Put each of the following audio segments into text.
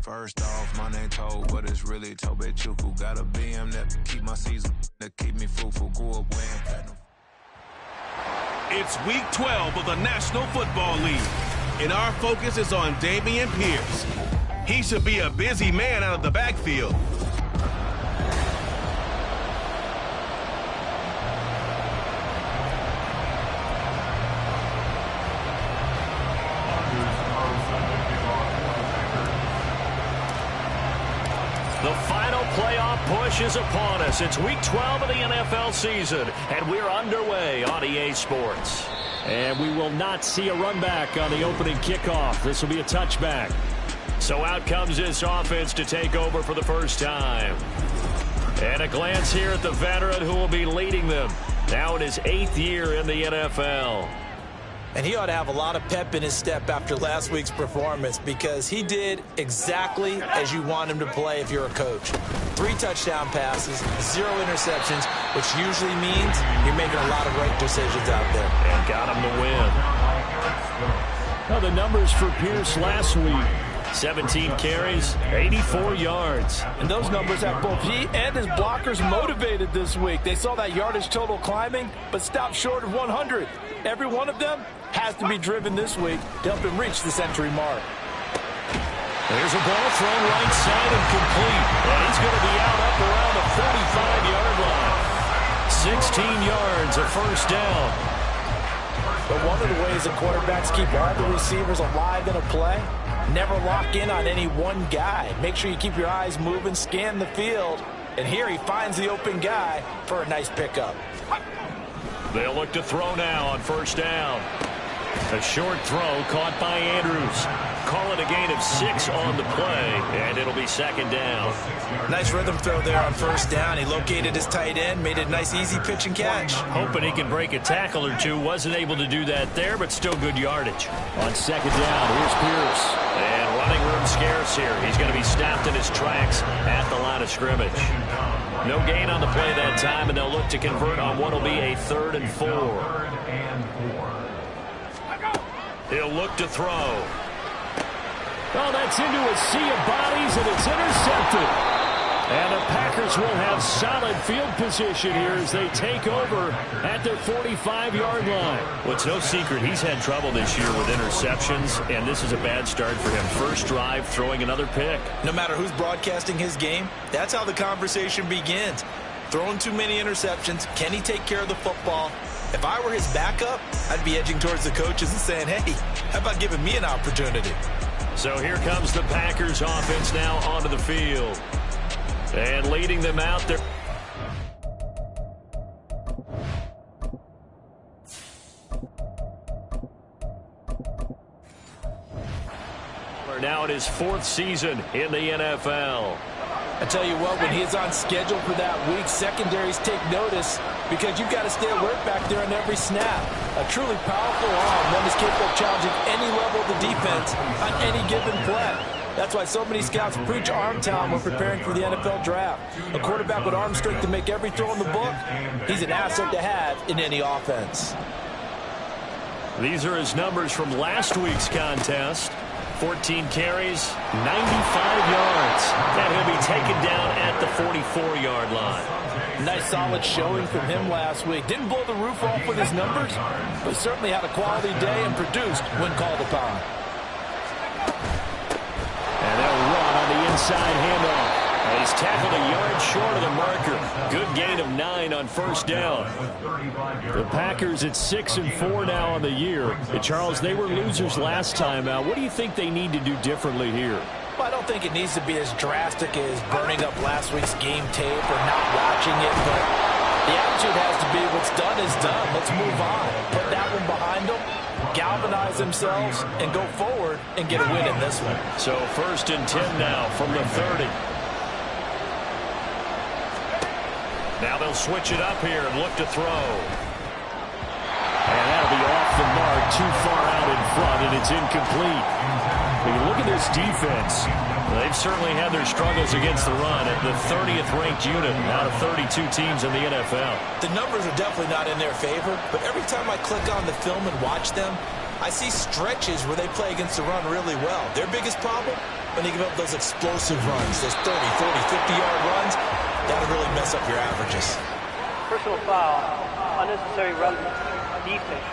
First off, my name Toe, but it's really Tobe Chuku. Got a BM that keep my season, that keep me fruitful. Go up weighing platinum. It's week 12 of the National Football League, and our focus is on Dameon Pierce. He should be a busy man out of the backfield. The final playoff push is upon us. It's week 12 of the NFL season, and we're underway on EA Sports. And we will not see a run back on the opening kickoff. This will be a touchback. So out comes this offense to take over for the first time. And a glance here at the veteran who will be leading them now in his 8th year in the NFL. And he ought to have a lot of pep in his step after last week's performance, because he did exactly as you want him to play if you're a coach. 3 touchdown passes, 0 interceptions, which usually means you're making a lot of right decisions out there. And got him to win. Now the numbers for Pierce last week. 17 carries, 84 yards. And those numbers have both he and his blockers motivated this week. They saw that yardage total climbing, but stopped short of 100. Every one of them has to be driven this week to help him reach the century mark. There's a ball thrown right side and complete. And he's going to be out up around the 45-yard line. 16 yards, a first down. But one of the ways that quarterbacks keep all the receivers alive in a play, never lock in on any one guy. Make sure you keep your eyes moving, scan the field. And here he finds the open guy for a nice pickup. They'll look to throw now on first down. A short throw caught by Andrews. Call it a gain of 6 on the play, and it'll be second down. Nice rhythm throw there on first down. He located his tight end, made it a nice easy pitch and catch. Hoping he can break a tackle or two. Wasn't able to do that there, but still good yardage. On second down, here's Pierce. And running room scarce here. He's going to be stopped in his tracks at the line of scrimmage. No gain on the play that time, and they'll look to convert on what will be a 3rd and 4. He'll look to throw. Oh, that's into a sea of bodies, and it's intercepted. And the Packers will have solid field position here as they take over at their 45-yard line. Well, it's no secret he's had trouble this year with interceptions, and this is a bad start for him. First drive, throwing another pick. No matter who's broadcasting his game, that's how the conversation begins. Throwing too many interceptions. Can he take care of the football? If I were his backup, I'd be edging towards the coaches and saying, hey, how about giving me an opportunity? So here comes the Packers offense now onto the field. And leading them out there. Now in his 4th season in the NFL. I tell you what, when he's on schedule for that week, secondaries take notice because you've got to stay alert back there on every snap. A truly powerful arm, one is capable of challenging any level of the defense on any given play. That's why so many scouts preach arm talent when preparing for the NFL draft. A quarterback with arm strength to make every throw in the book, he's an asset to have in any offense. These are his numbers from last week's contest. 14 carries, 95 yards. And he'll be taken down at the 44-yard line. Nice solid showing from him last week. Didn't blow the roof off with his numbers, but certainly had a quality day and produced when called upon. And they'll run on the inside handoff. And he's tackled a yard short of the marker. Good gain of 9 on first down. The Packers at 6-4 now on the year. And Charles, they were losers last time out. What do you think they need to do differently here? Well, I don't think it needs to be as drastic as burning up last week's game tape or not watching it, but the attitude has to be what's done is done. Let's move on. Put that one behind them, galvanize themselves, and go forward and get a win in this one. So 1st and 10 now from the 30. Now they'll switch it up here and look to throw. And that'll be off the mark, too far out in front, and it's incomplete. When you look at this defense, they've certainly had their struggles against the run at the 30th ranked unit out of 32 teams in the NFL. The numbers are definitely not in their favor, but every time I click on the film and watch them, I see stretches where they play against the run really well. Their biggest problem, when they give up those explosive runs, those 30, 40, 50-yard runs, that'll really mess up your averages. Personal foul, unnecessary run defense.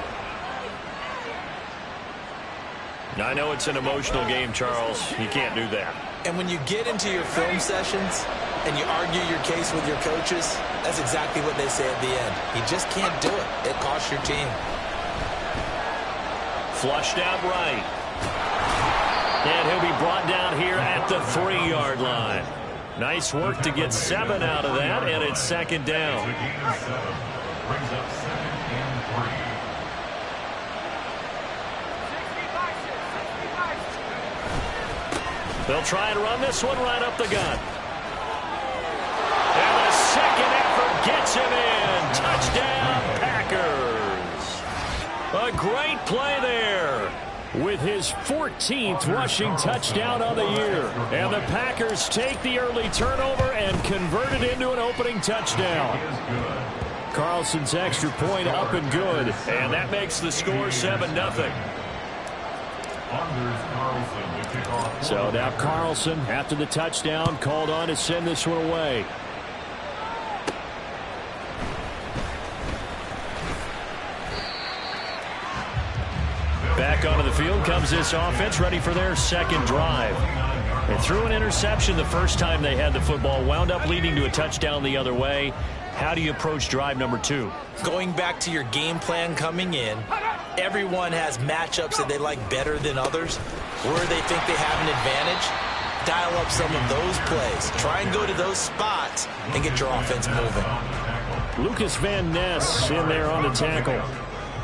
I know it's an emotional game, Charles. You can't do that. And when you get into your film sessions and you argue your case with your coaches, that's exactly what they say at the end. You just can't do it. It costs your team. Flushed out right. And he'll be brought down here at the 3-yard line. Nice work to get 7 out of that, and it's second down. They'll try and run this one right up the gut. And the second effort gets him in. Touchdown, Packers. A great play there with his 14th rushing touchdown on the year. And the Packers take the early turnover and convert it into an opening touchdown. Carlson's extra point up and good. And that makes the score 7-0. So now Carlson, after the touchdown, called on to send this one away. Back onto the field comes this offense, ready for their second drive. They threw an interception the first time they had the football, wound up leading to a touchdown the other way. How do you approach drive number 2? Going back to your game plan coming in, everyone has matchups that they like better than others. Where they think they have an advantage, dial up some of those plays. Try and go to those spots and get your offense moving. Lucas Van Ness in there on the tackle.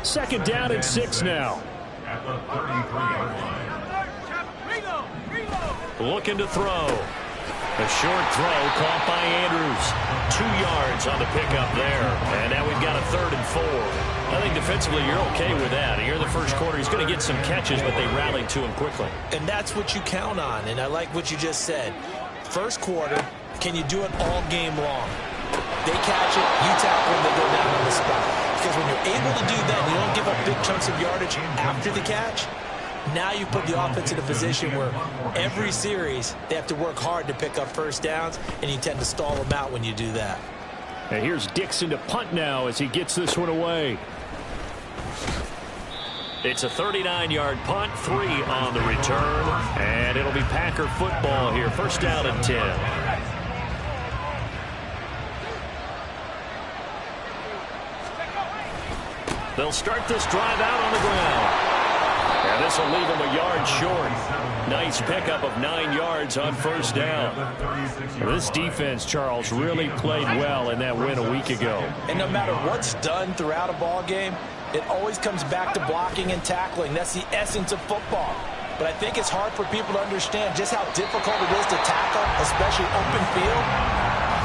Second down and 6 now. Looking to throw. A short throw caught by Andrews. 2 yards on the pickup there. And now we've got a 3rd and 4. I think defensively you're okay with that. Here in the first quarter, he's going to get some catches, but they rallied to him quickly. And that's what you count on, and I like what you just said. First quarter, can you do it all game long? They catch it, you tackle them, they go down on the spot. Because when you're able to do that, you don't give up big chunks of yardage after the catch. Now you put the offense in a position where every series they have to work hard to pick up first downs, and you tend to stall them out when you do that. And here's Dixon to punt now as he gets this one away. It's a 39-yard punt, 3 on the return, and it'll be Packer football here. First down and 10. They'll start this drive out on the ground. And this will leave him a yard short. Nice pickup of 9 yards on first down. This defense, Charles, really played well in that win a week ago. And no matter what's done throughout a ball game, it always comes back to blocking and tackling. That's the essence of football. But I think it's hard for people to understand just how difficult it is to tackle, especially open field.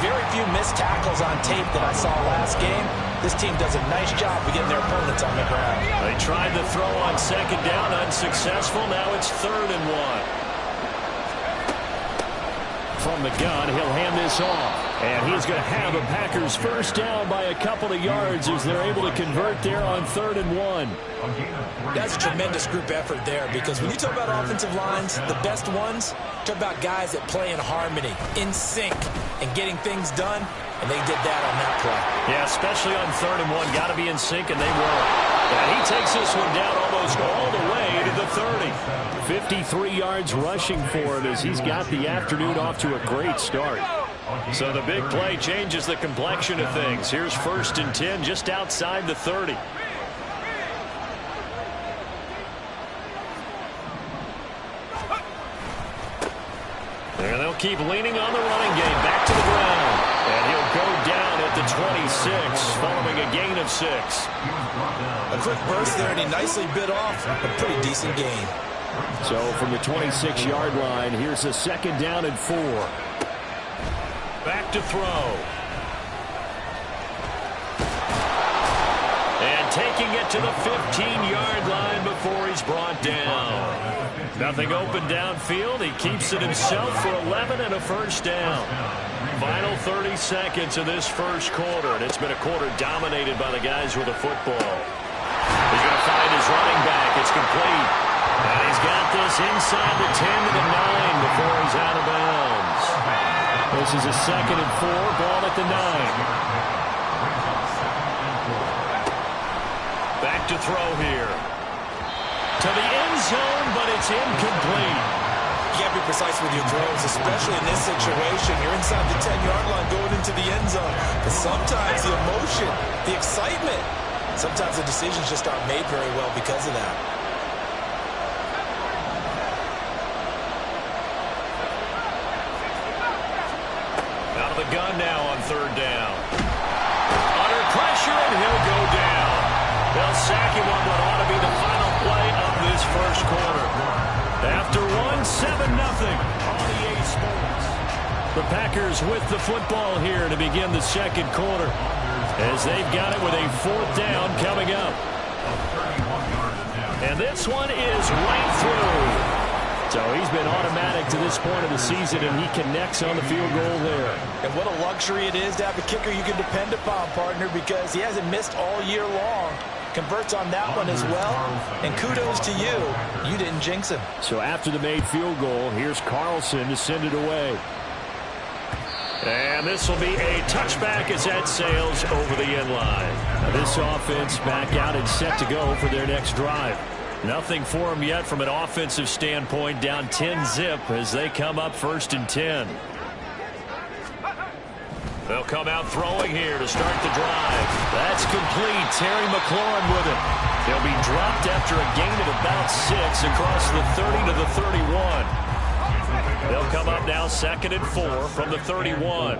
Very few missed tackles on tape that I saw last game. This team does a nice job of getting their opponents on the ground. They tried to throw on second down, unsuccessful. Now it's 3rd and 1. From the gun, he'll hand this off. And he's going to have the Packers first down by a couple of yards as they're able to convert there on 3rd and 1. That's a tremendous group effort there, because when you talk about offensive lines, the best ones, talk about guys that play in harmony, in sync, and getting things done, and they did that on that play. Yeah, especially on 3rd and 1. Got to be in sync, and they were. And he takes this one down almost all the way to the 30. 53 yards rushing for him as he's got the afternoon off to a great start. So the big play changes the complexion of things. Here's 1st and 10 just outside the 30. And they'll keep leaning on the running game. Back to the ground. And he'll go down at the 26 following a gain of 6. A quick burst there, and he nicely bit off a pretty decent gain. So from the 26-yard line, here's a 2nd down and 4. Back to throw. And taking it to the 15-yard line before he's brought down. Nothing open downfield. He keeps it himself for 11 and a first down. Final 30 seconds of this first quarter, and it's been a quarter dominated by the guys with the football. He's going to find his running back. It's complete. And he's got this inside the 10 to the 9 before he's out of bounds. This is a 2nd and 4, ball at the 9. Back to throw here. To the end zone, but it's incomplete. You can't be precise with your throws, especially in this situation. You're inside the 10-yard line going into the end zone. But sometimes the emotion, the excitement, sometimes the decisions just aren't made very well because of that. Out of the gun now on 3rd down. Under pressure, and he'll go down. They'll sack him on what ought to be the final play of this first quarter. After 7-0 on EA Sports. The Packers with the football here to begin the second quarter, as they've got it with a 4th down coming up. And this one is right through. So he's been automatic to this point of the season, and he connects on the field goal there. And what a luxury it is to have a kicker you can depend upon, partner, because he hasn't missed all year long. Converts on that one as well, and kudos to you. You didn't jinx him. So after the made field goal, here's Carlson to send it away. And this will be a touchback as that sails over the end line. Now this offense back out and set to go for their next drive. Nothing for them yet from an offensive standpoint, down 10-0 as they come up 1st and 10. They'll come out throwing here to start the drive. That's complete. Terry McLaurin with it. He'll be dropped after a gain of about 6 across the 30 to the 31. They'll come up now 2nd and 4 from the 31.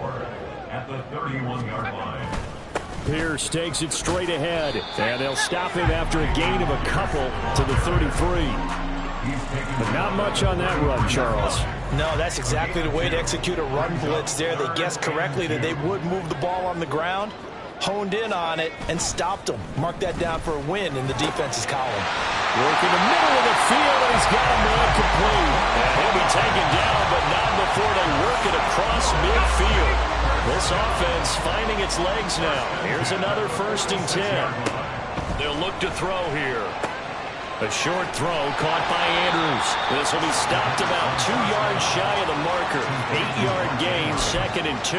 At the 31-yard line. Pierce takes it straight ahead, and they'll stop him after a gain of a couple to the 33. But not much on that run, Charles. No, that's exactly the way to execute a run blitz there. They guessed correctly that they would move the ball on the ground, honed in on it, and stopped them. Mark that down for a win in the defense's column. Work in the middle of the field, and he's got him incomplete. And he'll be taken down, but not before they work it across midfield. This offense finding its legs now. Here's another 1st and 10. They'll look to throw here. A short throw caught by Andrews. This will be stopped about 2 yards shy of the marker. 8-yard gain, 2nd and 2.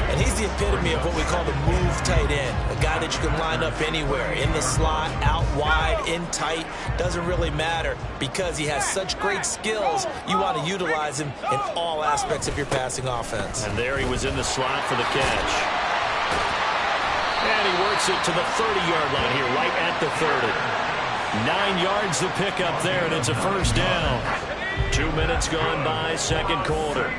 And he's the epitome of what we call the move tight end. A guy that you can line up anywhere. In the slot, out wide, in tight. Doesn't really matter because he has such great skills. You want to utilize him in all aspects of your passing offense. And there he was in the slot for the catch. And he works it to the 30-yard line here, right at the 30. 9 yards the pickup there, and it's a 1st down. 2 minutes gone by, 2nd quarter.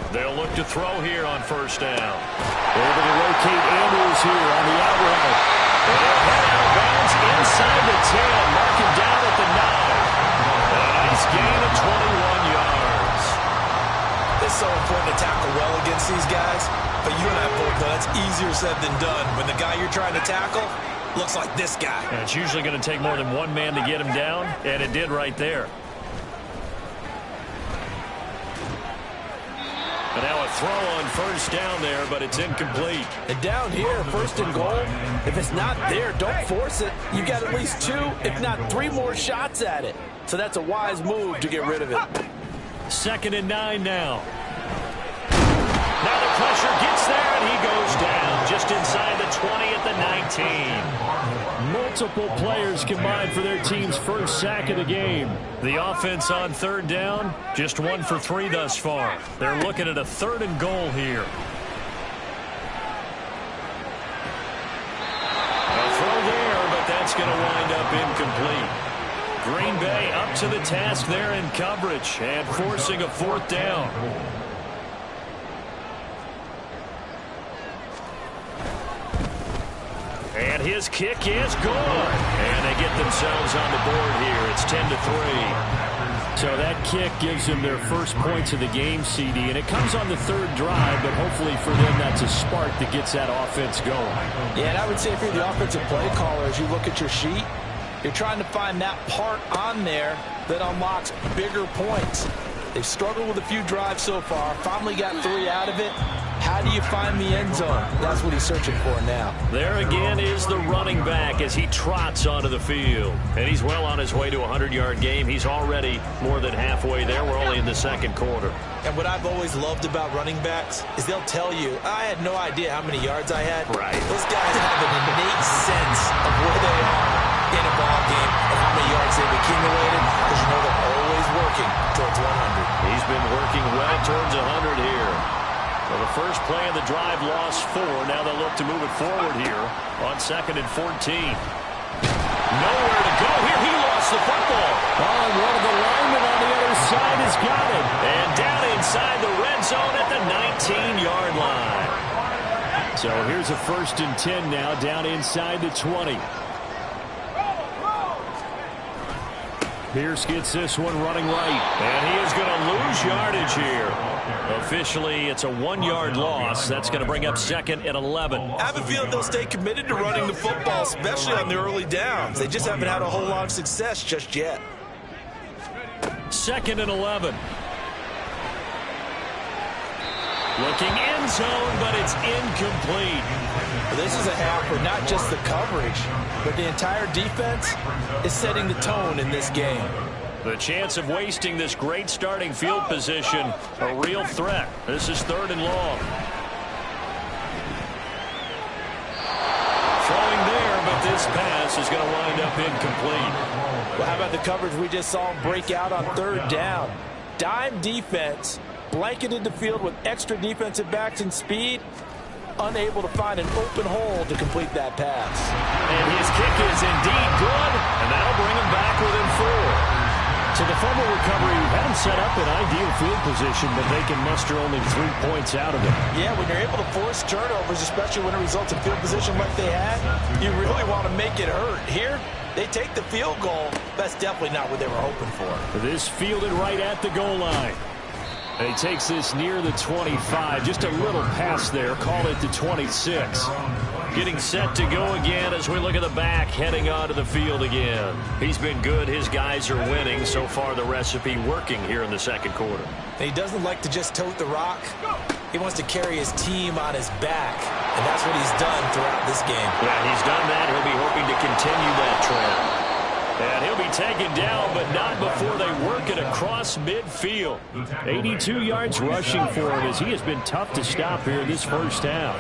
They'll look to throw here on 1st down. Able to rotate Andrews here on the out route. And he'll head out of bounds inside the 10. Mark him down at the 9. A nice gain of 21 yards. It's so important to tackle well against these guys. But you and I both know that's easier said than done. When the guy you're trying to tackle looks like this guy. And it's usually going to take more than one man to get him down, and it did right there. And now a throw on 1st down there, but it's incomplete. And down here, 1st and goal, if it's not there, don't force it. You got at least 2, if not 3 more shots at it. So that's a wise move to get rid of it. 2nd and 9 now. Now the pressure gets there, and he goes down just inside the 20 at the 19. Multiple players combined for their team's 1st sack of the game. The offense on 3rd down, just 1 for 3 thus far. They're looking at a 3rd and goal here. A throw there, but that's going to wind up incomplete. Green Bay up to the task there in coverage and forcing a 4th down. And his kick is good. And they get themselves on the board here. It's 10-3. So that kick gives them their first points of the game, CD. And it comes on the 3rd drive, but hopefully for them that's a spark that gets that offense going. Yeah, and I would say if you're the offensive play caller, as you look at your sheet, you're trying to find that part on there that unlocks bigger points. They've struggled with a few drives so far. Finally got 3 out of it. How do you find the end zone? That's what he's searching for now. There again is the running back as he trots onto the field. And he's well on his way to a 100-yard game. He's already more than halfway there. We're only in the second quarter. And what I've always loved about running backs is they'll tell you, I had no idea how many yards I had. Right. Those guys have an innate sense of where they are in a ball game and how many yards they've accumulated, because you know they're always working towards 100. He's been working well towards 100 here. Well, the first play of the drive lost 4. Now they'll look to move it forward here on 2nd and 14. Nowhere to go here. He lost the football. Oh, one of the linemen on the other side has got it. And down inside the red zone at the 19-yard line. So here's a 1st and 10 now down inside the 20. Pierce gets this one running right. And he is going to lose yardage here. Officially, it's a 1-yard loss. That's going to bring up 2nd and 11. I have a feeling they'll stay committed to running the football, especially on the early downs. They just haven't had a whole lot of success just yet. 2nd and 11. Looking end zone, but it's incomplete. This is a half where not just the coverage, but the entire defense is setting the tone in this game. The chance of wasting this great starting field position, a real threat. This is 3rd and long. Throwing there, but this pass is going to wind up incomplete. Well, how about the coverage we just saw him break out on 3rd down? Dime defense, blanketed the field with extra defensive backs and speed, unable to find an open hole to complete that pass. And his kick is indeed good, and that'll bring him back within 4. So the fumble recovery had him set up in ideal field position, but they can muster only 3 points out of it. Yeah, when you're able to force turnovers, especially when it results in field position like they had, you really want to make it hurt. Here, they take the field goal. That's definitely not what they were hoping for. This fielded right at the goal line. And he takes this near the 25. Just a little pass there. Call it the 26. Getting set to go again as we look at the back, heading onto the field again. He's been good. His guys are winning. So far, the recipe working here in the second quarter. He doesn't like to just tote the rock. He wants to carry his team on his back, and that's what he's done throughout this game. Yeah, he's done that. He'll be hoping to continue that trend. And he'll be taken down, but not before they work it across midfield. 82 yards rushing for him as he has been tough to stop here in this first down.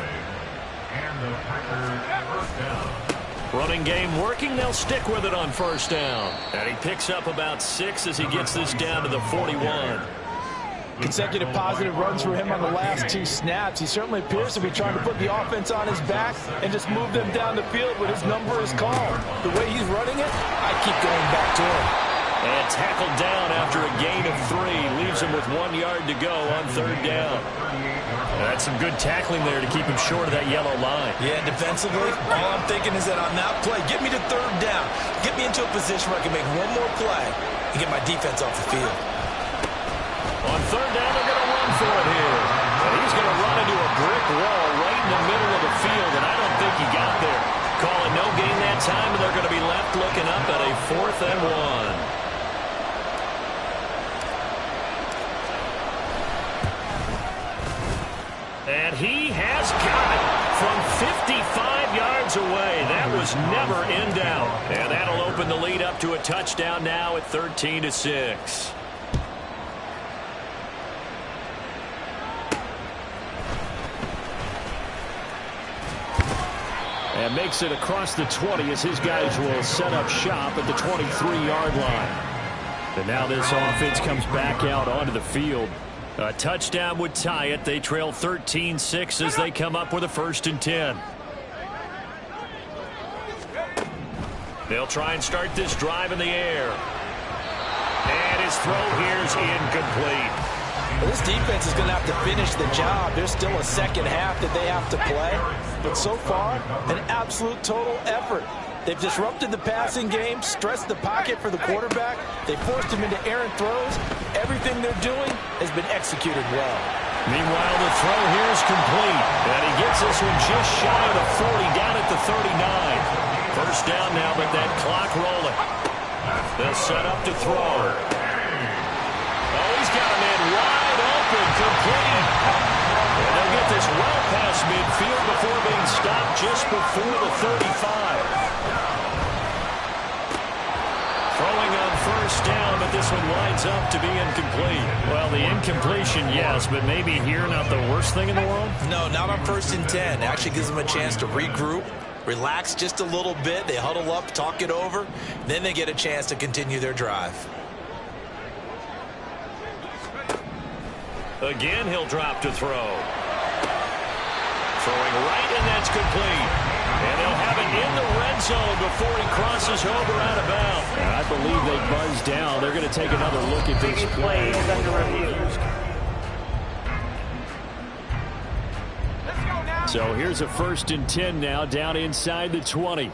Running game working. They'll stick with it on 1st down. And he picks up about 6 as he gets this down to the 41. Consecutive positive runs for him on the last 2 snaps. He certainly appears to be trying to put the offense on his back and just move them down the field when his number is called. The way he's running it, I keep going back to him. And tackled down after a gain of 3. Leaves him with 1 yard to go on 3rd down. That's some good tackling there to keep him short of that yellow line. Yeah, defensively, all I'm thinking is that on that play, get me to 3rd down. Get me into a position where I can make one more play and get my defense off the field. On 3rd down, they're going to run for it here. And he's going to run into a brick wall right in the middle of the field, and I don't think he got there. Calling no gain that time, and they're going to be left looking up at a 4th and 1. And he has got it from 55 yards away. That was never in doubt. And that'll open the lead up to a touchdown now at 13-6. And makes it across the 20 as his guys will set up shop at the 23-yard line. And now this offense comes back out onto the field. A touchdown would tie it. They trail 13-6 as they come up with a 1st and 10. They'll try and start this drive in the air. And his throw here is incomplete. Well, this defense is going to have to finish the job. There's still a second half that they have to play. But so far, an absolute total effort. They've disrupted the passing game, stressed the pocket for the quarterback. They forced him into errant throws. Everything they're doing has been executed well. Meanwhile, the throw here is complete. And he gets this one just shy of the 40, down at the 39. 1st down now, but that clock rolling. They'll set up to throw. Oh, he's got a man wide open, complete. And they'll get get this well past midfield before being stopped just before the 35. Throwing on first down, but this one winds up to be incomplete. Well, the incompletion, yes, but maybe here not the worst thing in the world? No, not on 1st and 10. It actually gives them a chance to regroup, relax just a little bit. They huddle up, talk it over. Then they get a chance to continue their drive. Again, he'll drop to throw. Throwing right, and that's complete. And they'll have it in the red zone before he crosses over out of bounds. And I believe they buzzed down. They're going to take another look at this play. Is under review. So here's a 1st and 10 now, down inside the 20.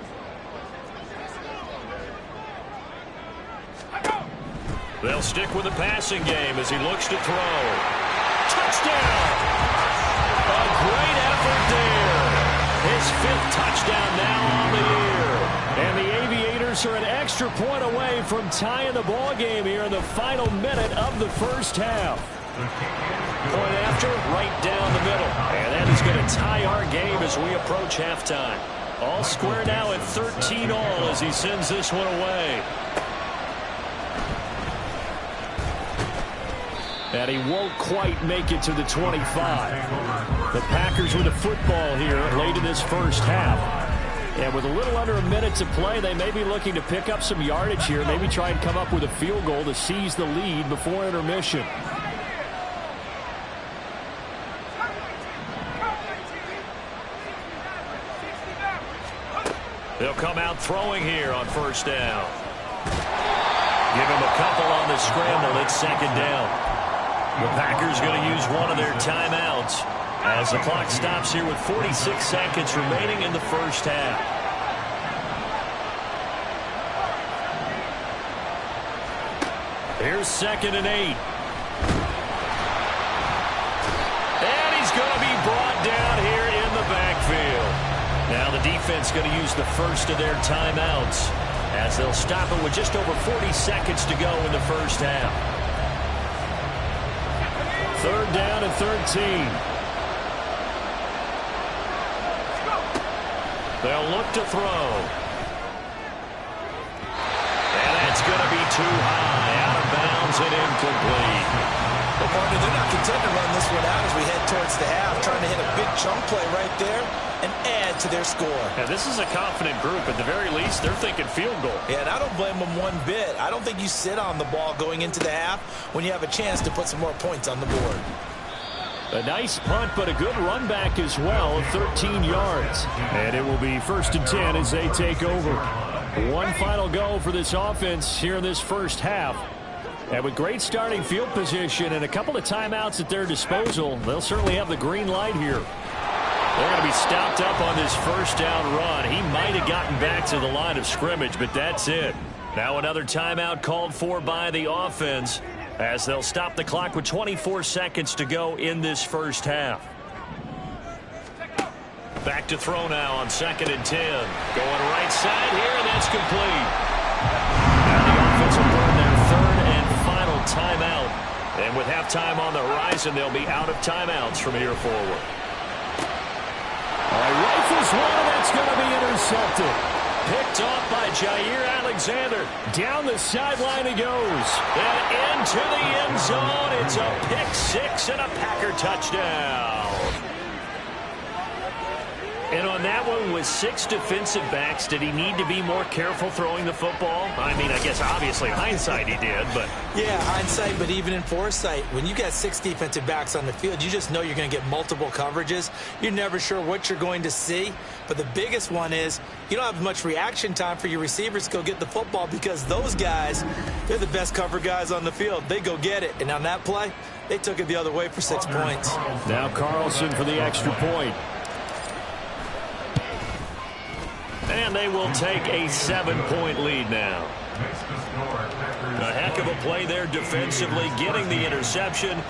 They'll stick with the passing game as he looks to throw. Touchdown! A great effort there. His 5th touchdown now on the year. And the Aviators are an extra point away from tying the ball game here in the final minute of the first half. Point after, right down the middle. And that is going to tie our game as we approach halftime. All square now at 13 all as he sends this one away. And he won't quite make it to the 25. The Packers with the football here late in this first half. And with a little under a minute to play, they may be looking to pick up some yardage here, maybe try and come up with a field goal to seize the lead before intermission. They'll come out throwing here on first down. Give him a couple on the scramble. It's 2nd down. The Packers going to use one of their timeouts as the clock stops here with 46 seconds remaining in the first half. Here's 2nd and 8. And he's going to be brought down here in the backfield. Now the defense going to use the first of their timeouts as they'll stop it with just over 40 seconds to go in the first half. 3rd down and 13. They'll look to throw. And that's going to be too high. Out of bounds and incomplete. Well, partner, they're not content to run this one out as we head towards the half, trying to hit a big chunk play right there and add to their score. Yeah, this is a confident group. At the very least, they're thinking field goal. Yeah, and I don't blame them one bit. I don't think you sit on the ball going into the half when you have a chance to put some more points on the board. A nice punt, but a good run back as well of 13 yards. And it will be 1st and 10 as they take over. One final go for this offense here in this first half. And with great starting field position and a couple of timeouts at their disposal, they'll certainly have the green light here. They're going to be stopped up on this first down run. He might have gotten back to the line of scrimmage, but that's it. Now another timeout called for by the offense as they'll stop the clock with 24 seconds to go in this first half. Back to throw now on 2nd and 10. Going right side here, and that's complete. Now the offense will burn their 3rd and final timeout. And with halftime on the horizon, they'll be out of timeouts from here forward. All right, rifles one, and that's going to be intercepted. Picked off by Jair Alexander. Down the sideline he goes. And into the end zone. It's a pick 6 and a Packer touchdown. And on that one, with 6 defensive backs, did he need to be more careful throwing the football? I mean, I guess obviously hindsight he did, but... Yeah, hindsight, but even in foresight, when you got 6 defensive backs on the field, you just know you're going to get multiple coverages. You're never sure what you're going to see. But the biggest one is you don't have much reaction time for your receivers to go get the football because those guys, they're the best cover guys on the field. They go get it. And on that play, they took it the other way for 6 points. Now Carlson for the extra point. And they will take a 7-point lead now. A heck of a play there defensively, getting the interception,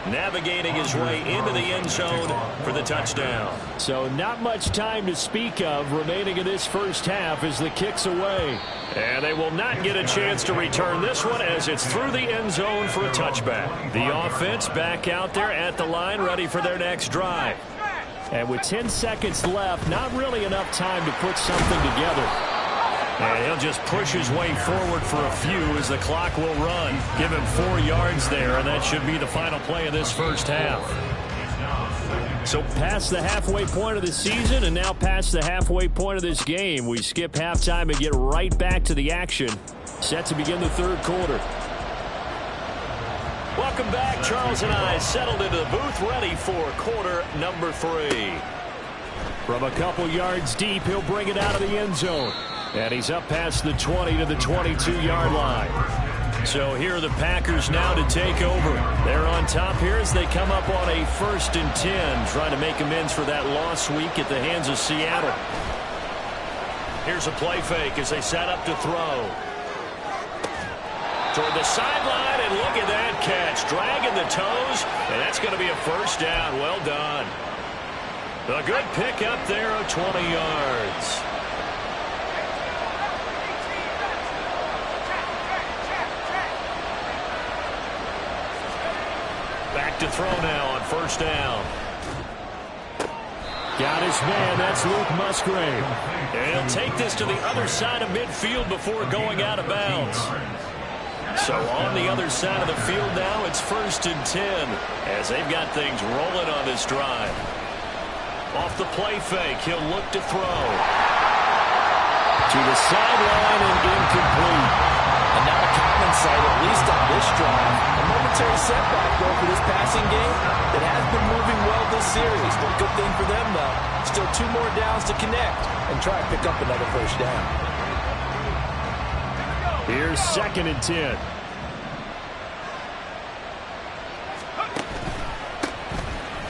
navigating his way into the end zone for the touchdown. So not much time to speak of remaining in this first half as the kick's away. And they will not get a chance to return this one as it's through the end zone for a touchback. The offense back out there at the line ready for their next drive. And with 10 seconds left, not really enough time to put something together. And he'll just push his way forward for a few as the clock will run. Give him 4 yards there, and that should be the final play of this first half. So past the halfway point of the season and now past the halfway point of this game, we skip halftime and get right back to the action. Set to begin the third quarter. Welcome back. Charles and I settled into the booth ready for quarter number 3. From a couple yards deep, he'll bring it out of the end zone. And he's up past the 20 to the 22-yard line. So here are the Packers now to take over. They're on top here as they come up on a 1st and 10, trying to make amends for that lost week at the hands of Seattle. Here's a play fake as they set up to throw. Toward the sideline, and look at that catch. Dragging the toes, and that's going to be a first down. Well done. A good pickup there of 20 yards. Back to throw now on 1st down. Got his man. That's Luke Musgrave. And he'll take this to the other side of midfield before going out of bounds. So on the other side of the field now, it's 1st and 10 as they've got things rolling on this drive. Off the play fake, he'll look to throw. To the sideline and incomplete. And not a common sight, at least on this drive. A momentary setback, though, for this passing game that has been moving well this series. But good thing for them, though. Still 2 more downs to connect and try to pick up another first down. Here's 2nd and 10.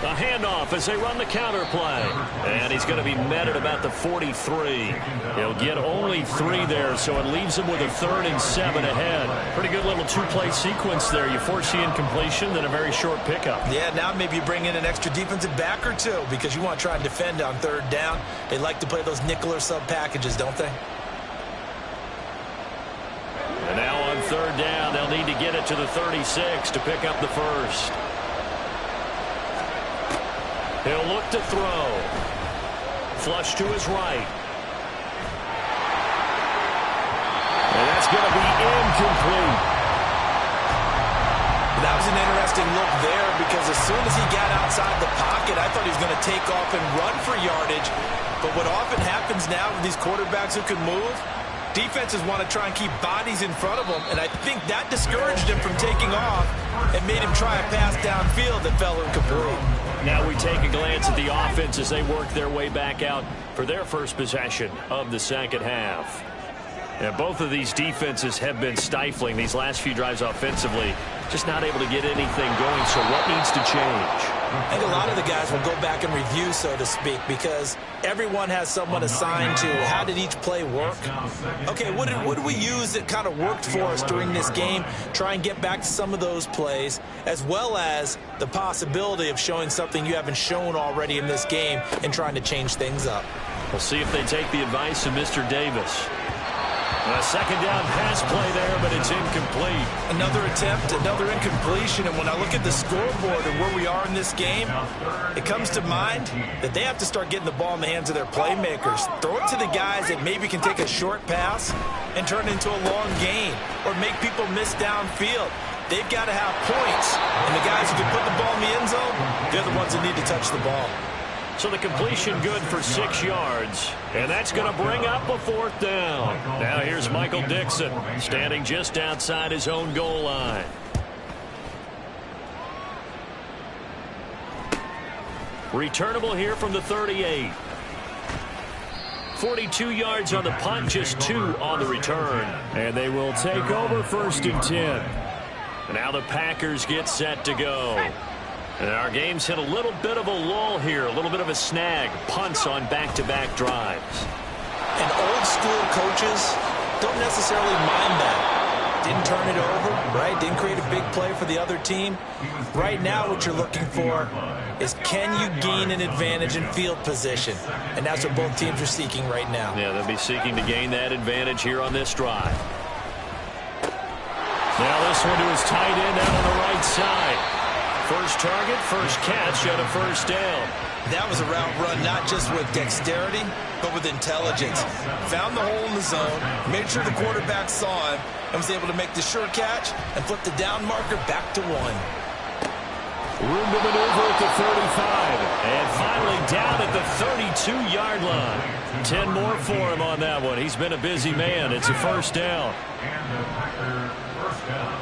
A handoff as they run the counter play. And he's going to be met at about the 43. He'll get only 3 there, so it leaves him with a 3rd and 7 ahead. Pretty good little 2-play sequence there. You force the incompletion, then a very short pickup. Yeah, now maybe you bring in an extra defensive back or 2 because you want to try and defend on 3rd down. They like to play those nickel or sub packages, don't they? And now on 3rd down, they'll need to get it to the 36 to pick up the first. He'll look to throw. Flush to his right. And that's going to be incomplete. That was an interesting look there because as soon as he got outside the pocket, I thought he was going to take off and run for yardage. But what often happens now with these quarterbacks who can move, defenses want to try and keep bodies in front of them, and I think that discouraged him from taking off and made him try a pass downfield that fell incomplete. Now we take a glance at the offense as they work their way back out for their first possession of the second half. And both of these defenses have been stifling these last few drives offensively, just not able to get anything going. So what needs to change? I think a lot of the guys will go back and review, so to speak, because everyone has someone assigned to how did each play work. Okay, what did we use that kind of worked for us during this game? Try and get back to some of those plays, as well as the possibility of showing something you haven't shown already in this game and trying to change things up. We'll see if they take the advice of Mr. Davis. A second down pass play there, but it's incomplete. Another attempt, another incompletion, and when I look at the scoreboard and where we are in this game, it comes to mind that they have to start getting the ball in the hands of their playmakers. Throw it to the guys that maybe can take a short pass and turn it into a long gain or make people miss downfield. They've got to have points, and the guys who can put the ball in the end zone, they're the ones that need to touch the ball. So the completion good for 6 yards, and that's going to bring up a 4th down. Now here's Michael Dixon standing just outside his own goal line. Returnable here from the 38. 42 yards on the punt, just 2 on the return. And they will take over 1st and 10. And now the Packers get set to go. And our game's hit a little bit of a lull here, a little bit of a snag. Punts on back-to-back drives. And old school coaches don't necessarily mind that. Didn't turn it over, right? Didn't create a big play for the other team. Right now what you're looking for is can you gain an advantage in field position? And that's what both teams are seeking right now. Yeah, they'll be seeking to gain that advantage here on this drive. Now this one to his tight end out on the right side. First target, first catch, and a first down. That was a route run not just with dexterity, but with intelligence. Found the hole in the zone, made sure the quarterback saw him, and was able to make the sure catch and flip the down marker back to 1. Room to maneuver at the 35. And finally down at the 32-yard line. 10 more for him on that one. He's been a busy man. It's a first down. And the Packers first down.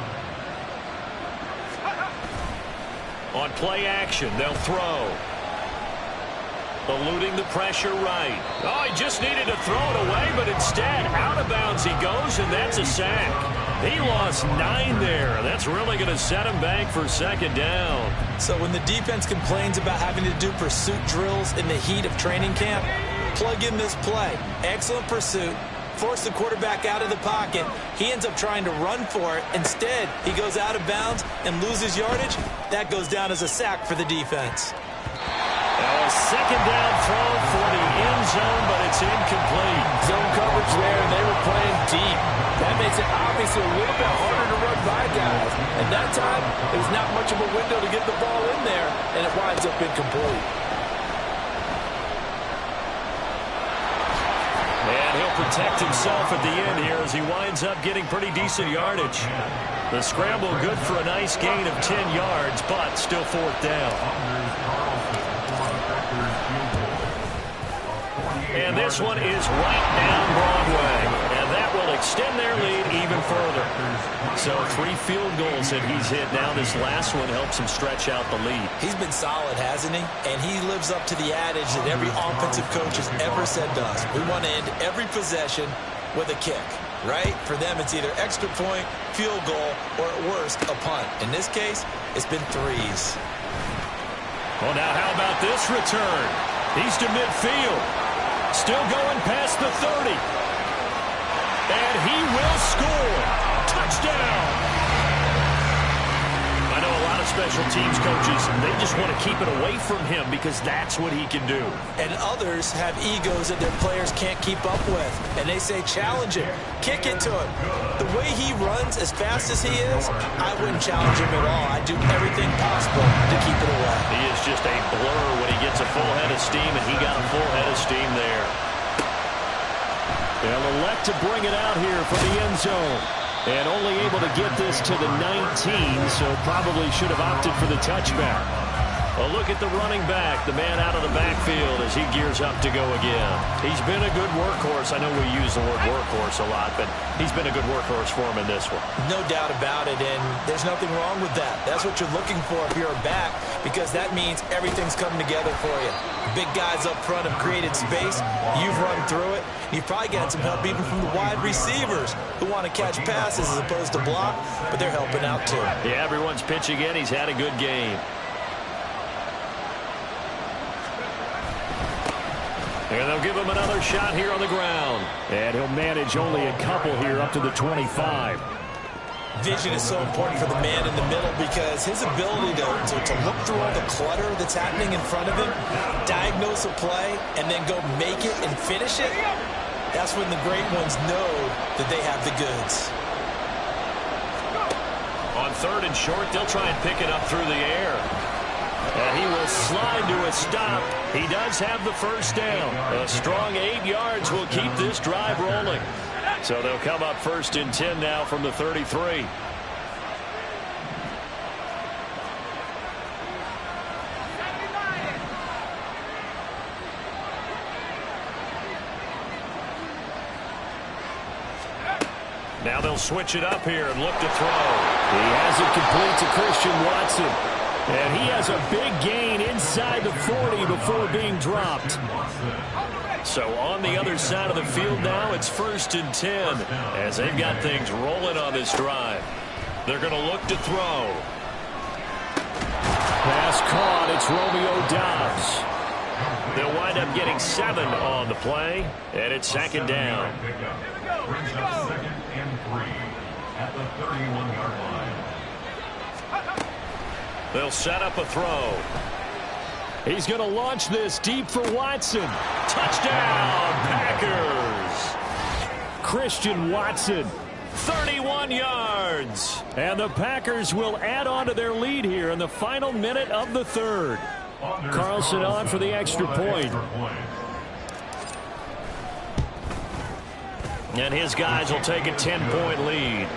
On play action, they'll throw. Eluding the pressure right. Oh, he just needed to throw it away, but instead, out of bounds he goes, and that's a sack. He lost 9 there. That's really going to set him back for second down. So when the defense complains about having to do pursuit drills in the heat of training camp, plug in this play. Excellent pursuit. Force the quarterback out of the pocket. He ends up trying to run for it. Instead, he goes out of bounds and loses yardage. That goes down as a sack for the defense. A second down throw for the end zone, but it's incomplete. Zone coverage there, and they were playing deep. That makes it obviously a little bit harder to run by guys. And that time, there's not much of a window to get the ball in there, and it winds up incomplete. And he'll protect himself at the end here as he winds up getting pretty decent yardage. The scramble good for a nice gain of 10 yards, but still fourth down. And this one is right down Broadway. And that will extend their lead even further. So 3 field goals that he's hit now. This last one helps him stretch out the lead. He's been solid, hasn't he? And he lives up to the adage that every offensive coach has ever said to us. We want to end every possession with a kick, right? For them, it's either extra point, field goal, or at worst, a punt. In this case, it's been 3s. Well, now how about this return? He's to midfield. Still going past the 30. And he will score. Touchdown. I know a lot of special teams coaches, they just want to keep it away from him because that's what he can do. And others have egos that their players can't keep up with. And they say, challenge him. Kick it to him. The way he runs as fast as he is, I wouldn't challenge him at all. I'd do everything possible to keep it away. He is just a blur when he gets a full head of steam, and he got a full head of steam there. They'll elect to bring it out here from the end zone. And only able to get this to the 19, so probably should have opted for the touchback. A look at the running back, the man out of the backfield as he gears up to go again. He's been a good workhorse. I know we use the word workhorse a lot, but he's been a good workhorse for him in this one. No doubt about it, and there's nothing wrong with that. That's what you're looking for if you're a back, because that means everything's coming together for you. Big guys up front have created space. You've run through it. You've probably gotten some help even from the wide receivers who want to catch passes as opposed to block, but they're helping out too. Yeah, everyone's pitching in. He's had a good game. And they'll give him another shot here on the ground. And he'll manage only a couple here up to the 25. Vision is so important for the man in the middle because his ability to look through all the clutter that's happening in front of him, diagnose a play, and then go make it and finish it, that's when the great ones know that they have the goods. On 3rd and short, they'll try and pick it up through the air. And he will slide to a stop. He does have the first down. A strong 8 yards will keep this drive rolling. So they'll come up 1st and 10 now from the 33. Now they'll switch it up here and look to throw. He has it complete to Christian Watson. And he has a big gain inside the 40 before being dropped. So on the other side of the field now, it's 1st and 10 as they've got things rolling on this drive. They're going to look to throw. Pass caught. It's Romeo Doubs. They'll wind up getting 7 on the play, and it's 2nd down. Brings up 2nd and 3 at the 31-yard line. They'll set up a throw. He's going to launch this deep for Watson. Touchdown, Packers. Christian Watson, 31 yards. yards. And the Packers will add on to their lead here in the final minute of the third. Carlson on for the extra point. And his guys will take a 10-point lead.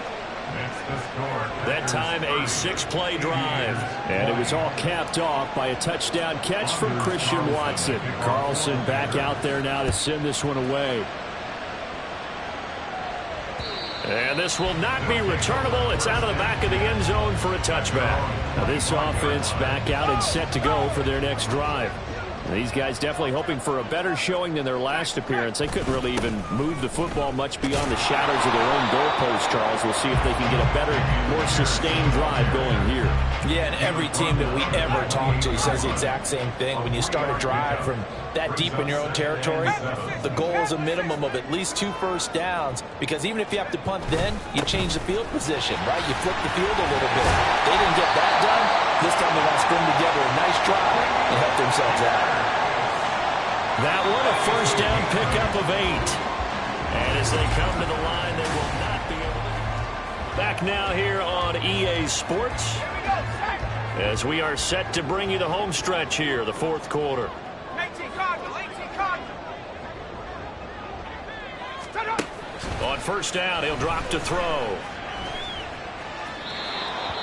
That time a 6-play drive. And it was all capped off by a touchdown catch from Christian Watson. Carlson back out there now to send this one away. And this will not be returnable. It's out of the back of the end zone for a touchback. Now this offense back out and set to go for their next drive. These guys definitely hoping for a better showing than their last appearance. They couldn't really even move the football much beyond the shadows of their own goalpost, Charles. We'll see if they can get a better, more sustained drive going here. Yeah, and every team that we ever talk to says the exact same thing. When you start a drive from that deep in your own territory, the goal is a minimum of at least 2 first downs, because even if you have to punt then, you change the field position, right? You flip the field a little bit. They didn't get that done. This time they want to string together a nice drive and help themselves out. That one a first down pickup of 8. And as they come to the line, they will not be able to. Back now here on EA Sports, as we are set to bring you the home stretch here, the fourth quarter. 18 Cardinal. On first down, he'll drop to throw.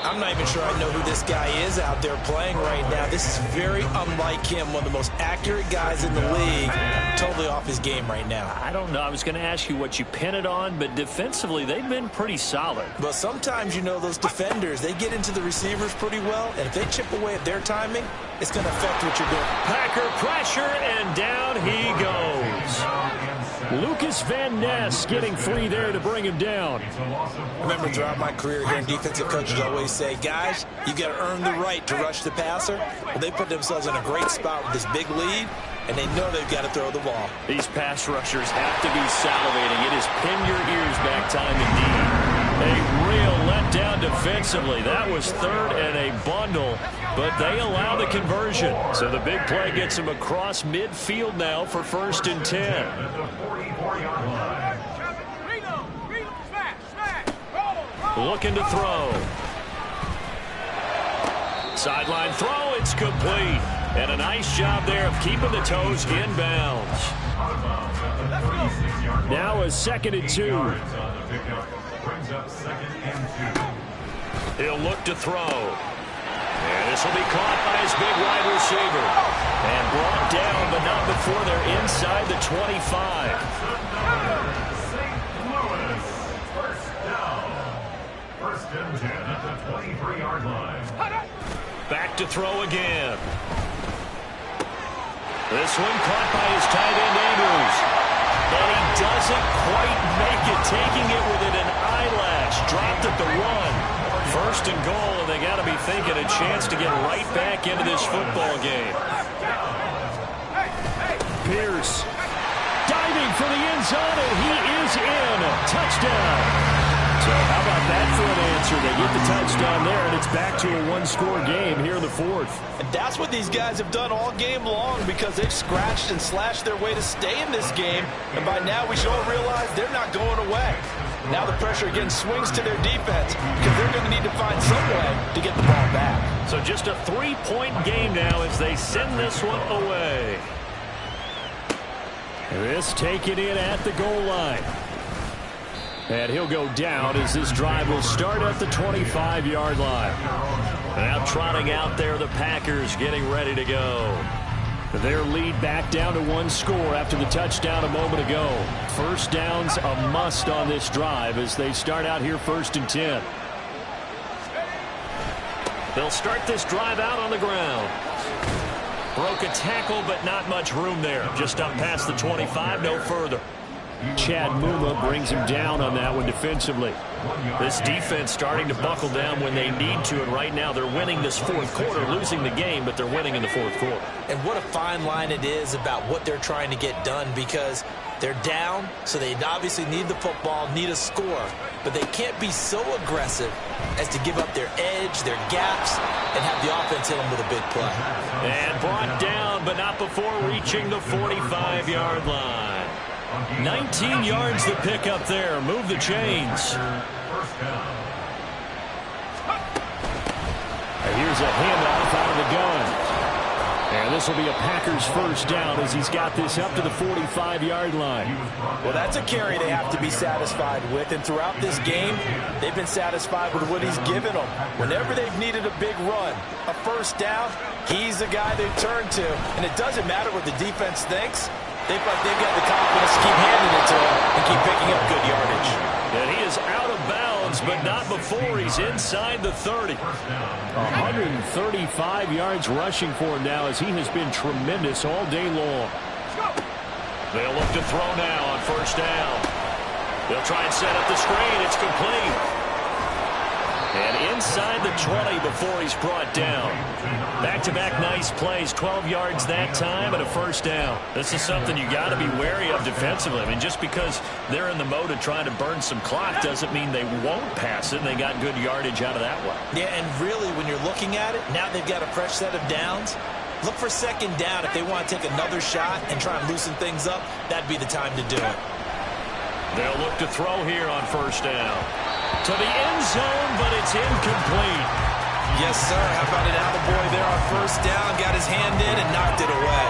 I'm not even sure I know who this guy is out there playing right now. This is very unlike him, one of the most accurate guys in the league. Totally off his game right now. I don't know. I was going to ask you what you pin it on, but defensively, they've been pretty solid. But sometimes, you know, those defenders, they get into the receivers pretty well, and if they chip away at their timing, it's going to affect what you're doing. Packer pressure, and down he goes. Lucas Van Ness getting free there to bring him down. I remember throughout my career hearing defensive coaches always say, guys, you got to earn the right to rush the passer. Well, they put themselves in a great spot with this big lead, and they know they've got to throw the ball. These pass rushers have to be salivating. It is pin your ears back time indeed. A real letdown defensively. That was third and a bundle, but they allow the conversion. So the big play gets him across midfield now for 1st and 10. Looking to throw. Sideline throw, it's complete. And a nice job there of keeping the toes inbounds. Now a 2nd and 2. He'll look to throw. And this will be caught by his big wide receiver. And brought down, but not before they're inside the 25. First and 10 at the 23-yard line. Back to throw again. This one caught by his tight end, Andrews. And he doesn't quite make it, taking it within an eyelash. Dropped at the 1. 1st and goal, and they got to be thinking a chance to get right back into this football game. Pierce diving for the end zone, and he is in. Touchdown. So how about that for an answer? They get the touchdown there, and it's back to a 1-score game here in the 4th. And that's what these guys have done all game long, because they've scratched and slashed their way to stay in this game. And by now we should all realize they're not going away. Now the pressure again swings to their defense, because they're going to need to find some way to get the ball back. So just a 3-point game now as they send this one away. This taken in at the goal line. And he'll go down as this drive will start at the 25-yard line. Now trotting out there, the Packers getting ready to go. Their lead back down to 1 score after the touchdown a moment ago. First down's a must on this drive as they start out here 1st and 10. They'll start this drive out on the ground. Broke a tackle, but not much room there. Just up past the 25, no further. Chad Muma brings him down on that one defensively. This defense starting to buckle down when they need to, and right now they're winning this 4th quarter, losing the game, but they're winning in the 4th quarter. And what a fine line it is about what they're trying to get done, because they're down, so they obviously need the football, need a score, but they can't be so aggressive as to give up their edge, their gaps, and have the offense hit them with a big play. And brought down, but not before reaching the 45-yard line. 19 yards to pick up there. Move the chains. a handoff out of the gun. And this will be a Packers first down as he's got this up to the 45-yard line. Well, that's a carry they have to be satisfied with. And throughout this game, they've been satisfied with what he's given them. Whenever they've needed a big run, a first down, he's the guy they turn to. And it doesn't matter what the defense thinks. They've got the confidence to keep handing it to him and keep picking up good yardage. And he is out of bounds, but not before he's inside the 30. 135 yards rushing for him now as he has been tremendous all day long. They'll look to throw now on first down. They'll try and set up the screen. It's complete. And inside the 20 before he's brought down. Back-to-back nice plays, 12 yards that time and a first down. This is something you got to be wary of defensively. I mean, just because they're in the mode of trying to burn some clock doesn't mean they won't pass it. And they got good yardage out of that one. Yeah, and really, when you're looking at it, now they've got a fresh set of downs. Look for second down if they want to take another shot and try and loosen things up. That'd be the time to do it. They'll look to throw here on first down. To the end zone, but it's incomplete. Yes, sir. How about an attaboy there on first down? Got his hand in and knocked it away.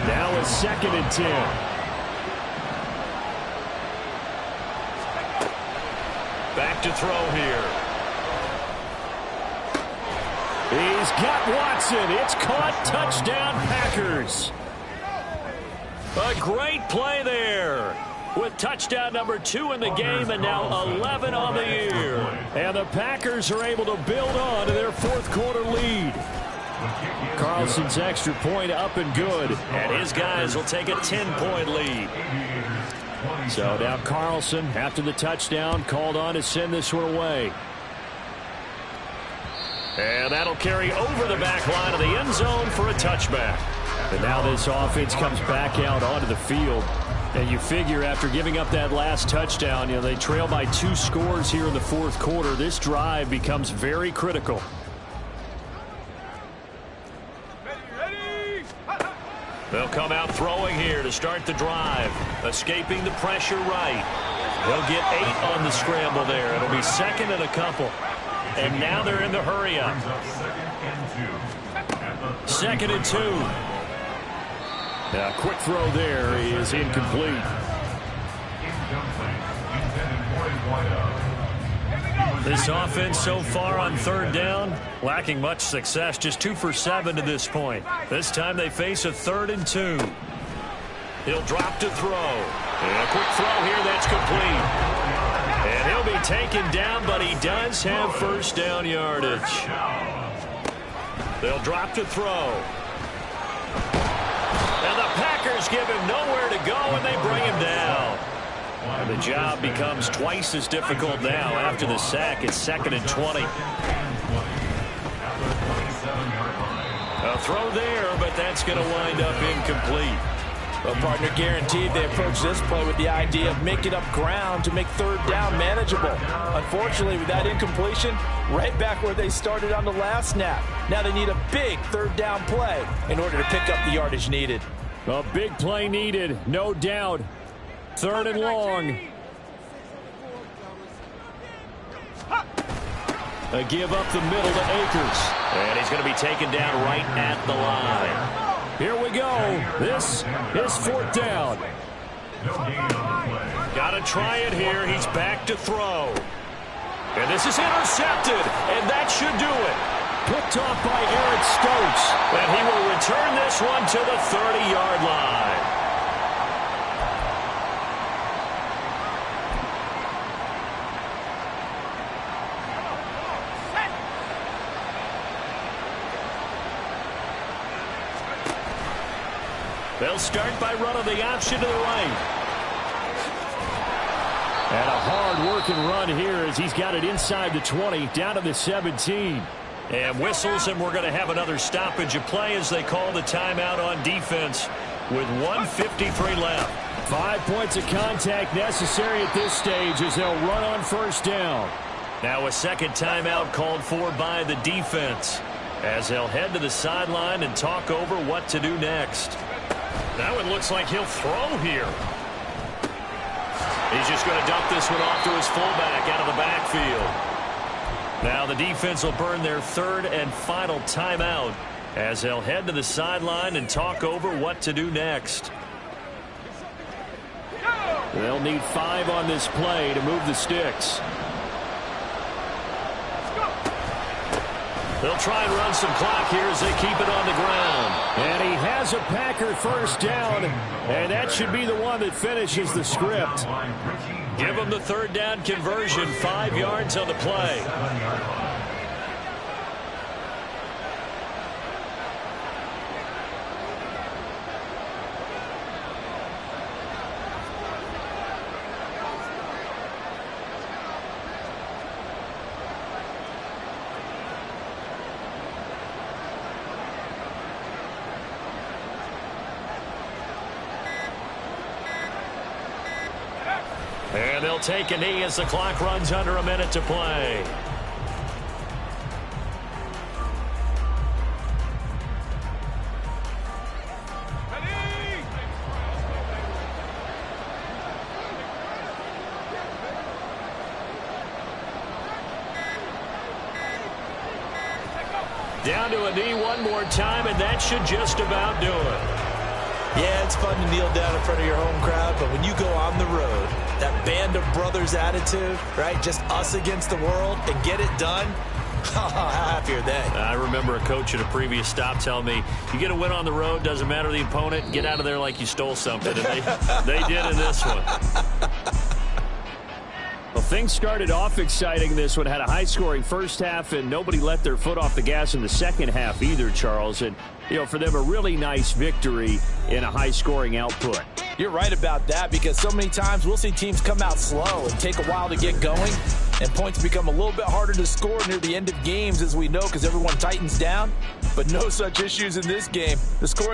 Now a 2nd and 10. Back to throw here. He's got Watson. It's caught. Touchdown, Packers. A great play there. With touchdown number 2 in the game and now 11 on the year. And the Packers are able to build on to their fourth quarter lead. Carlson's extra point up and good. And his guys will take a 10-point lead. So now Carlson, after the touchdown, called on to send this one away. And that'll carry over the back line of the end zone for a touchback. And now this offense comes back out onto the field. And you figure after giving up that last touchdown, you know, they trail by 2 scores here in the fourth quarter. This drive becomes very critical. They'll come out throwing here to start the drive. Escaping the pressure right. They'll get 8 on the scramble there. It'll be 2nd and a couple. And now they're in the hurry up. 2nd and 2. A quick throw there is incomplete. This offense so far on third down, lacking much success, just 2 for 7 to this point. This time they face a 3rd and 2. He'll drop to throw. And a quick throw here that's complete. And he'll be taken down, but he does have first down yardage. They'll drop to throw. And the Packers give him nowhere to go, and they bring him down. And the job becomes twice as difficult now after the sack. It's 2nd and 20. A throw there, but that's going to wind up incomplete. Well, partner, guaranteed they approach this play with the idea of making up ground to make third down manageable. Unfortunately, with that incompletion, right back where they started on the last snap. Now they need a big third down play in order to pick up the yardage needed. A big play needed, no doubt. 3rd and long. A give up the middle to Akers. And he's going to be taken down right at the line. Here we go. This is 4th down. Got to try it here. He's back to throw. And this is intercepted. And that should do it. Picked off by Eric Stokes. And he will return this one to the 30-yard line. They'll start by running the option to the right. And a hard-working run here as he's got it inside the 20, down to the 17. And whistles, and we're going to have another stoppage of play as they call the timeout on defense with 1:53 left. 5 points of contact necessary at this stage as they'll run on first down. Now a second timeout called for by the defense as they'll head to the sideline and talk over what to do next. Now it looks like he'll throw here. He's just going to dump this one off to his fullback out of the backfield. Now the defense will burn their third and final timeout as they'll head to the sideline and talk over what to do next. They'll need 5 on this play to move the sticks. They'll try and run some clock here as they keep it on the ground. And he has a Packer first down, and that should be the one that finishes the script. Give them the third down conversion, 5 yards on the play. And they'll take a knee as the clock runs under a minute to play. Down to a knee one more time, and that should just about do it. Yeah, it's fun to kneel down in front of your home crowd, but when you go on the road, that band of brothers attitude, right? Just us against the world and get it done. How happy are they? I remember a coach at a previous stop telling me, you get a win on the road, doesn't matter the opponent, get out of there like you stole something. And they did in this one. Well, things started off exciting. This one had a high-scoring first half, and nobody let their foot off the gas in the second half either, Charles. And, you know, for them, a really nice victory in a high-scoring output. You're right about that, because so many times we'll see teams come out slow and take a while to get going, and points become a little bit harder to score near the end of games, as we know, because everyone tightens down. But no such issues in this game. The scoring